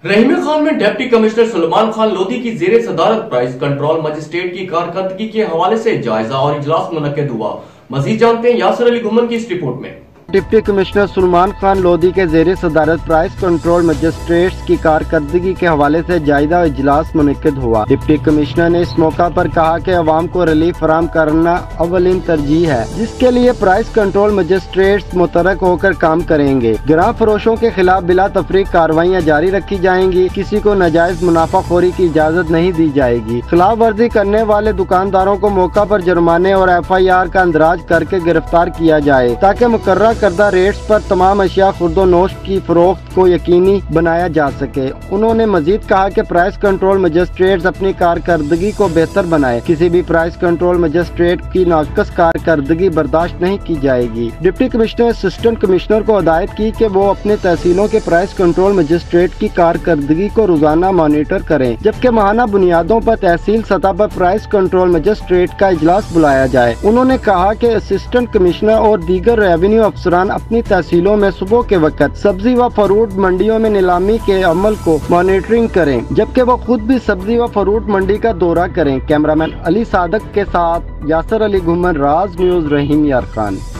رحیم خان میں deputy commissioner Salman Khan Lodhi کی زیر صدارت پرائز کنٹرول مجسٹریٹ کی کارکردگی کے حوالے سے جائزہ اور اجلاس منعقد ہوا۔ مزید جانتے ہیں یاسر علی گھمن کی اس رپورٹ میں۔ ڈپٹی کمشنر سلمان خان لودھی کے زیر صدارت پرائز کنٹرول مجسٹریٹس کی کارکردگی کے حوالے سے جائزہ اجلاس منعقد ہوا۔ ڈپٹی کمشنر نے اس موقع پر کہا کہ عوام کو ریلیف فراہم کرنا اولین ترجیح ہے، جس کے لیے پرائز کنٹرول مجسٹریٹس متحرک ہو کر کام کریں گے۔ گراں فروشوں کے خلاف بلا تفریق کارروائیاں جاری رکھی جائیں گی، کسی کو ناجائز منافع خوری کی اجازت نہیں دی جائے گی۔ خلاف ورزی کرنے والے دکانداروں کو موقع پر جرمانے اور FIR کا اندراج کر کے گرفتار کیا جائے تاکہ مقررہ کردہ ریٹس پر تمام اشیاء خرد و نوش کی فروخت کو یقینی بنایا جا سکے۔ انہوں نے مزید کہا کہ پرائز کنٹرول مجسٹریٹس اپنی کارکردگی کو بہتر بنائے، کسی بھی پرائز کنٹرول مجسٹریٹ کی ناقص کارکردگی برداشت نہیں کی جائے گی۔ ڈپٹی کمشنر اسسٹنٹ کمشنر کو ہدایت کی کہ وہ اپنے تحصیلوں کے پرائز کنٹرول مجسٹریٹ کی کارکردگی کو روزانہ مانیٹر کریں، جبکہ ماہانہ بنیادوں پر تحصیل سطح پر پرائز کنٹرول مجسٹریٹ کا اجلاس بلایا جائے۔ انہوں نے کہا کہ اسسٹنٹ کمشنر اور دیگر ریونیو افسران اپنی تحصیلوں میں صبح کے وقت سبزی و فروٹ منڈیوں میں نیلامی کے عمل کو مانیٹرنگ کریں، جبکہ وہ خود بھی سبزی و فروٹ منڈی کا دورہ کریں۔ کیمرامین علی صادق کے ساتھ یاسر علی گھمن، راز نیوز، رحیم یار خان۔